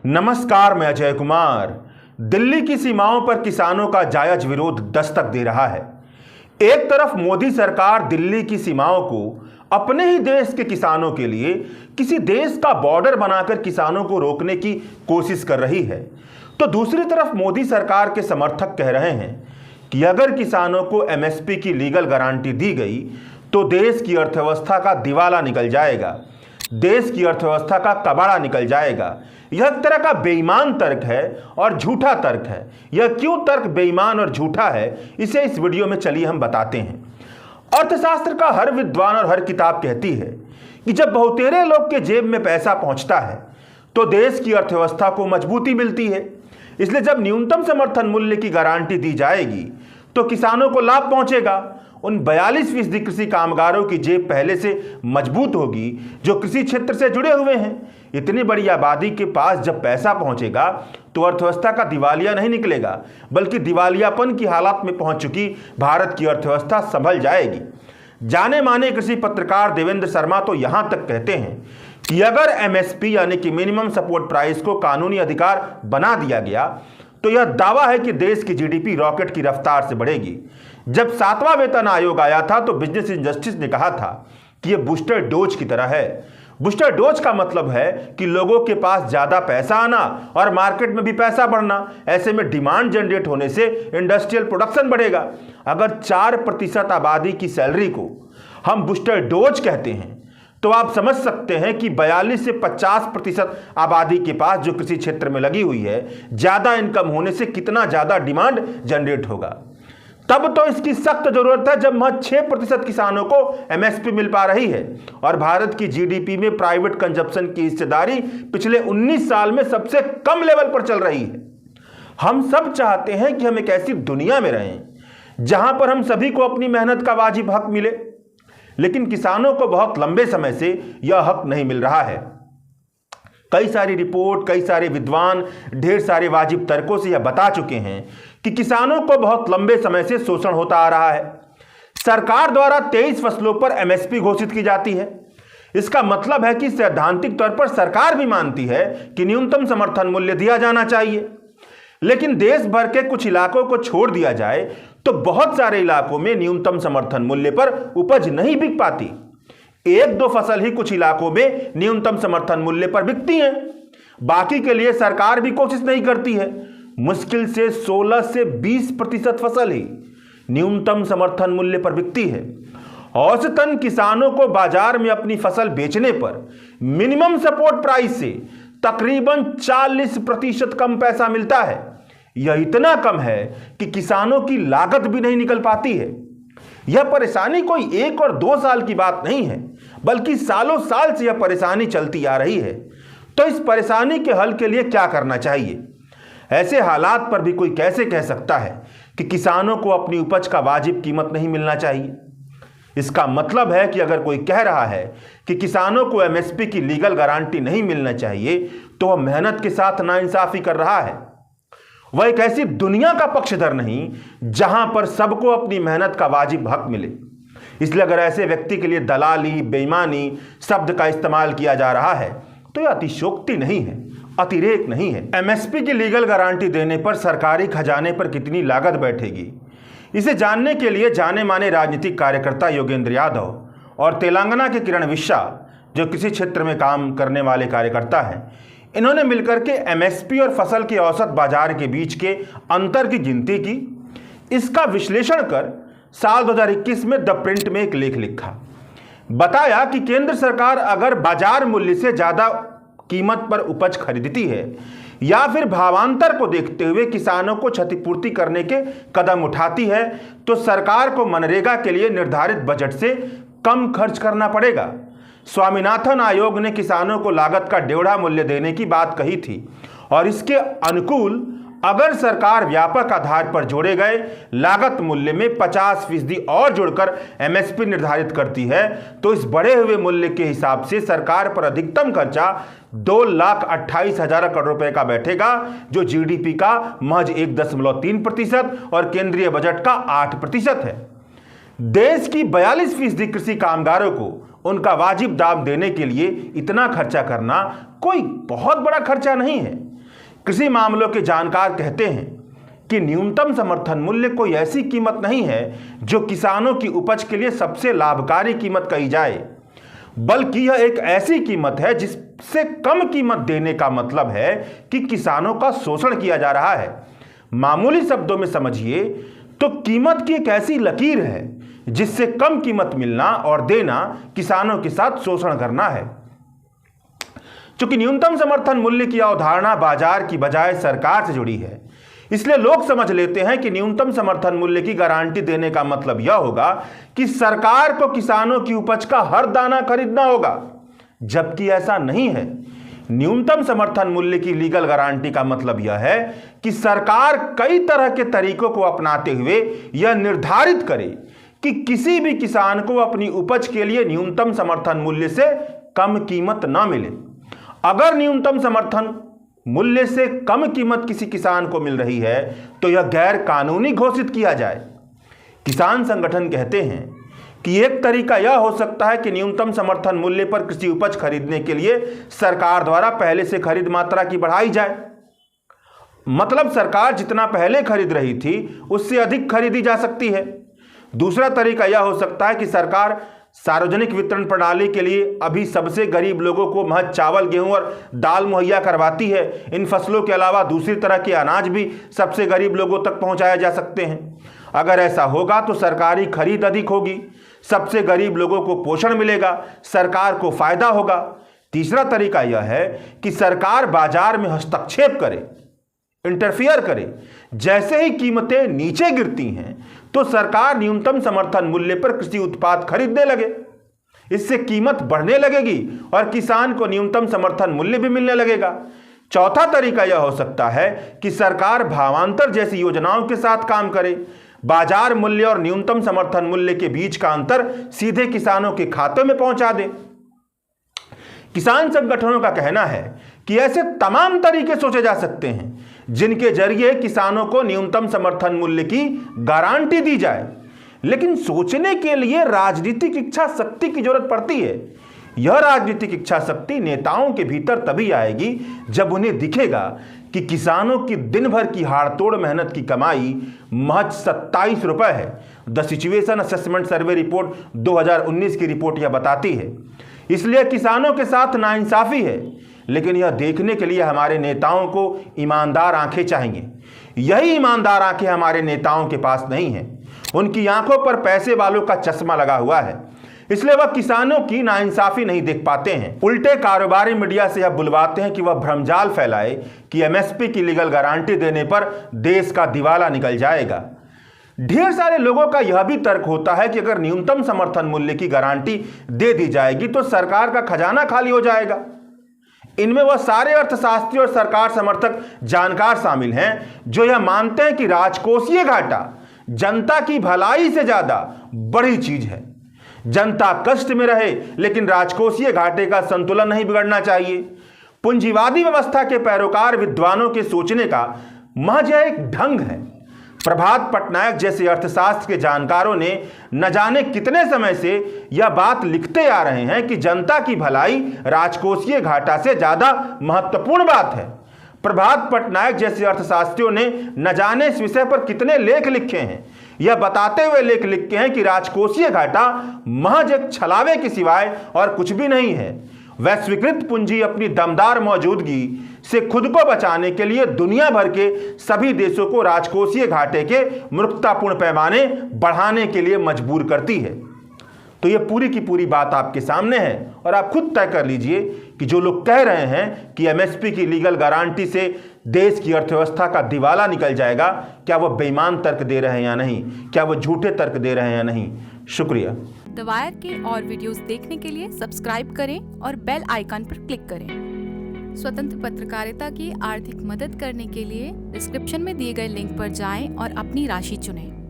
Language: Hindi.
नमस्कार, मैं अजय कुमार। दिल्ली की सीमाओं पर किसानों का जायज विरोध दस्तक दे रहा है। एक तरफ मोदी सरकार दिल्ली की सीमाओं को अपने ही देश के किसानों के लिए किसी देश का बॉर्डर बनाकर किसानों को रोकने की कोशिश कर रही है, तो दूसरी तरफ मोदी सरकार के समर्थक कह रहे हैं कि अगर किसानों को एमएसपी की लीगल गारंटी दी गई तो देश की अर्थव्यवस्था का दिवाला निकल जाएगा, देश की अर्थव्यवस्था का कबाड़ा निकल जाएगा। यह एक तरह का बेईमान तर्क है और झूठा तर्क है। यह क्यों तर्क बेईमान और झूठा है, इसे इस वीडियो में चलिए हम बताते हैं। अर्थशास्त्र का हर विद्वान और हर किताब कहती है कि जब बहुतेरे लोग के जेब में पैसा पहुंचता है तो देश की अर्थव्यवस्था को मजबूती मिलती है। इसलिए जब न्यूनतम समर्थन मूल्य की गारंटी दी जाएगी तो किसानों को लाभ पहुंचेगा। उन 42% कृषि कामगारों की जेब पहले से मजबूत होगी जो कृषि क्षेत्र से जुड़े हुए हैं। इतनी बड़ी आबादी के पास जब पैसा पहुंचेगा तो अर्थव्यवस्था का दिवालिया नहीं निकलेगा, बल्कि दिवालियापन की हालत में पहुंच चुकी भारत की अर्थव्यवस्था संभल जाएगी। जाने माने कृषि पत्रकार देवेंद्र शर्मा तो यहां तक कहते हैं कि अगर एमएसपी यानी कि मिनिमम सपोर्ट प्राइस को कानूनी अधिकार बना दिया गया तो यह दावा है कि देश की जीडीपी रॉकेट की रफ्तार से बढ़ेगी। जब 7वां वेतन आयोग आया था तो बिजनेस इंजस्टिस ने कहा था कि यह बूस्टर डोज की तरह है। बूस्टर डोज का मतलब है कि लोगों के पास ज्यादा पैसा आना और मार्केट में भी पैसा बढ़ना। ऐसे में डिमांड जनरेट होने से इंडस्ट्रियल प्रोडक्शन बढ़ेगा। अगर 4% आबादी की सैलरी को हम बूस्टर डोज कहते हैं तो आप समझ सकते हैं कि 42 से 50% आबादी के पास जो कृषि क्षेत्र में लगी हुई है, ज्यादा इनकम होने से कितना ज्यादा डिमांड जनरेट होगा। तब तो इसकी सख्त जरूरत है जब महज 6% किसानों को एमएसपी मिल पा रही है और भारत की जीडीपी में प्राइवेट कंजप्शन की हिस्सेदारी पिछले 19 साल में सबसे कम लेवल पर चल रही है। हम सब चाहते हैं कि हम एक ऐसी दुनिया में रहें जहां पर हम सभी को अपनी मेहनत का वाजिब हक मिले, लेकिन किसानों को बहुत लंबे समय से यह हक नहीं मिल रहा है। कई सारी रिपोर्ट, कई सारे विद्वान ढेर सारे वाजिब तर्कों से यह बता चुके हैं कि किसानों को बहुत लंबे समय से शोषण होता आ रहा है। सरकार द्वारा 23 फसलों पर एमएसपी घोषित की जाती है। इसका मतलब है कि सैद्धांतिक तौर पर सरकार भी मानती है कि न्यूनतम समर्थन मूल्य दिया जाना चाहिए, लेकिन देश भर के कुछ इलाकों को छोड़ दिया जाए तो बहुत सारे इलाकों में न्यूनतम समर्थन मूल्य पर उपज नहीं बिक पाती। 1-2 फसल ही कुछ इलाकों में न्यूनतम समर्थन मूल्य पर बिकती हैं। बाकी के लिए सरकार भी कोशिश नहीं करती है। मुश्किल से 16 से 20% फसल ही न्यूनतम समर्थन मूल्य पर बिकती है। औसतन किसानों को बाजार में अपनी फसल बेचने पर मिनिमम सपोर्ट प्राइस से तकरीबन 40% कम पैसा मिलता है। यह इतना कम है कि किसानों की लागत भी नहीं निकल पाती है। यह परेशानी कोई 1 और 2 साल की बात नहीं है, बल्कि सालों साल से यह परेशानी चलती आ रही है। तो इस परेशानी के हल के लिए क्या करना चाहिए? ऐसे हालात पर भी कोई कैसे कह सकता है कि किसानों को अपनी उपज का वाजिब कीमत नहीं मिलना चाहिए? इसका मतलब है कि अगर कोई कह रहा है कि किसानों को एमएसपी की लीगल गारंटी नहीं मिलना चाहिए तो वह मेहनत के साथ नाइंसाफी कर रहा है। वह एक ऐसी दुनिया का पक्षधर नहीं जहां पर सबको अपनी मेहनत का वाजिब हक मिले। इसलिए अगर ऐसे व्यक्ति के लिए दलाली, बेईमानी शब्द का इस्तेमाल किया जा रहा है तो यह अतिशयोक्ति नहीं है, अतिरेक नहीं है। एमएसपी की लीगल गारंटी देने पर सरकारी खजाने पर कितनी लागत बैठेगी, इसे जानने के लिए जाने माने राजनीतिक कार्यकर्ता योगेंद्र यादव और तेलंगाना के किरण विश्वा, जो किसी क्षेत्र में काम करने वाले कार्यकर्ता हैं, इन्होंने मिलकर के एमएसपी और फसल के औसत बाजार के बीच के अंतर की गिनती की। इसका विश्लेषण कर साल 2021 में द प्रिंट में एक लेख लिखा। बताया कि केंद्र सरकार अगर बाजार मूल्य से ज्यादा कीमत पर उपज खरीदती है या फिर भावांतर को देखते हुए किसानों को क्षतिपूर्ति करने के कदम उठाती है तो सरकार को मनरेगा के लिए निर्धारित बजट से कम खर्च करना पड़ेगा। स्वामीनाथन आयोग ने किसानों को लागत का 1.5 मूल्य देने की बात कही थी और इसके अनुकूल अगर सरकार व्यापक आधार पर जोड़े गए लागत मूल्य में 50% और जोड़कर एमएसपी निर्धारित करती है तो इस बढ़े हुए मूल्य के हिसाब से सरकार पर अधिकतम खर्चा 2,28,000 करोड़ रुपए का बैठेगा, जो जीडीपी का महज 1.3% और केंद्रीय बजट का 8% है। देश की 42% कृषि कामगारों को उनका वाजिब दाम देने के लिए इतना खर्चा करना कोई बहुत बड़ा खर्चा नहीं है। कृषि मामलों के जानकार कहते हैं कि न्यूनतम समर्थन मूल्य कोई ऐसी कीमत नहीं है जो किसानों की उपज के लिए सबसे लाभकारी कीमत कही जाए, बल्कि यह एक ऐसी कीमत है जिससे कम कीमत देने का मतलब है कि किसानों का शोषण किया जा रहा है। मामूली शब्दों में समझिए तो कीमत की एक ऐसी लकीर है जिससे कम कीमत मिलना और देना किसानों के साथ शोषण करना है। चूंकि न्यूनतम समर्थन मूल्य की अवधारणा बाजार की बजाय सरकार से जुड़ी है, इसलिए लोग समझ लेते हैं कि न्यूनतम समर्थन मूल्य की गारंटी देने का मतलब यह होगा कि सरकार को किसानों की उपज का हर दाना खरीदना होगा, जबकि ऐसा नहीं है। न्यूनतम समर्थन मूल्य की लीगल गारंटी का मतलब यह है कि सरकार कई तरह के तरीकों को अपनाते हुए यह निर्धारित करे कि किसी भी किसान को अपनी उपज के लिए न्यूनतम समर्थन मूल्य से कम कीमत न मिले। अगर न्यूनतम समर्थन मूल्य से कम कीमत किसी किसान को मिल रही है तो यह गैर कानूनी घोषित किया जाए। किसान संगठन कहते हैं कि एक तरीका यह हो सकता है कि न्यूनतम समर्थन मूल्य पर कृषि उपज खरीदने के लिए सरकार द्वारा पहले से खरीद मात्रा की बढ़ाई जाए। मतलब सरकार जितना पहले खरीद रही थी उससे अधिक खरीदी जा सकती है। दूसरा तरीका यह हो सकता है कि सरकार सार्वजनिक वितरण प्रणाली के लिए अभी सबसे गरीब लोगों को महज चावल, गेहूं और दाल मुहैया करवाती है। इन फसलों के अलावा दूसरी तरह के अनाज भी सबसे गरीब लोगों तक पहुंचाए जा सकते हैं। अगर ऐसा होगा तो सरकारी खरीद अधिक होगी, सबसे गरीब लोगों को पोषण मिलेगा, सरकार को फायदा होगा। तीसरा तरीका यह है कि सरकार बाजार में हस्तक्षेप करे, इंटरफियर करे। जैसे ही कीमतें नीचे गिरती हैं तो सरकार न्यूनतम समर्थन मूल्य पर कृषि उत्पाद खरीदने लगे। इससे कीमत बढ़ने लगेगी और किसान को न्यूनतम समर्थन मूल्य भी मिलने लगेगा। चौथा तरीका यह हो सकता है कि सरकार भावांतर जैसी योजनाओं के साथ काम करे। बाजार मूल्य और न्यूनतम समर्थन मूल्य के बीच का अंतर सीधे किसानों के खाते में पहुंचा दे। किसान संगठनों का कहना है कि ऐसे तमाम तरीके सोचे जा सकते हैं जिनके जरिए किसानों को न्यूनतम समर्थन मूल्य की गारंटी दी जाए, लेकिन सोचने के लिए राजनीतिक इच्छा शक्ति की जरूरत पड़ती है। यह राजनीतिक इच्छा शक्ति नेताओं के भीतर तभी आएगी जब उन्हें दिखेगा कि किसानों की दिन भर की हाड़तोड़ मेहनत की कमाई महज 27 रुपए है। The situation assessment survey report 2019 की रिपोर्ट यह बताती है। इसलिए किसानों के साथ नाइंसाफी है, लेकिन यह देखने के लिए हमारे नेताओं को ईमानदार आंखें चाहिए। यही ईमानदार आंखें हमारे नेताओं के पास नहीं है। उनकी आंखों पर पैसे वालों का चश्मा लगा हुआ है, इसलिए वह किसानों की नाइंसाफी नहीं देख पाते हैं। उल्टे कारोबारी मीडिया से यह बुलवाते हैं कि वह भ्रमजाल फैलाए कि एमएसपी की लीगल गारंटी देने पर देश का दिवाला निकल जाएगा। ढेर सारे लोगों का यह भी तर्क होता है कि अगर न्यूनतम समर्थन मूल्य की गारंटी दे दी जाएगी तो सरकार का खजाना खाली हो जाएगा। इनमें वह सारे अर्थशास्त्री और सरकार समर्थक जानकार शामिल हैं जो यह मानते हैं कि राजकोषीय घाटा जनता की भलाई से ज्यादा बड़ी चीज है। जनता कष्ट में रहे लेकिन राजकोषीय घाटे का संतुलन नहीं बिगड़ना चाहिए। पूंजीवादी व्यवस्था के पैरोकार विद्वानों के सोचने का महज एक ढंग है। प्रभात पटनायक जैसे अर्थशास्त्र के जानकारों ने न जाने कितने समय से यह बात लिखते आ रहे हैं कि जनता की भलाई राजकोषीय घाटा से ज्यादा महत्वपूर्ण बात है। प्रभात पटनायक जैसे अर्थशास्त्रियों ने न जाने इस विषय पर कितने लेख लिखे हैं। यह बताते हुए लेख लिखे हैं कि राजकोषीय घाटा महज एक छलावे के सिवाय और कुछ भी नहीं है। वैश्वीकृत पूंजी अपनी दमदार मौजूदगी से खुद को बचाने के लिए दुनिया भर के सभी देशों को राजकोषीय घाटे के मूर्खतापूर्ण पैमाने बढ़ाने के लिए मजबूर करती है। तो ये पूरी की पूरी बात आपके सामने है और आप खुद तय कर लीजिए कि जो लोग कह रहे हैं कि एमएसपी की लीगल गारंटी से देश की अर्थव्यवस्था का दिवाला निकल जाएगा, क्या वो बेईमान तर्क दे रहे हैं या नहीं, क्या वो झूठे तर्क दे रहे हैं या नहीं। शुक्रिया। द वायर के और वीडियोस देखने के लिए सब्सक्राइब करें और बेल आइकन पर क्लिक करें। स्वतंत्र पत्रकारिता की आर्थिक मदद करने के लिए डिस्क्रिप्शन में दिए गए लिंक पर जाएं और अपनी राशि चुनें।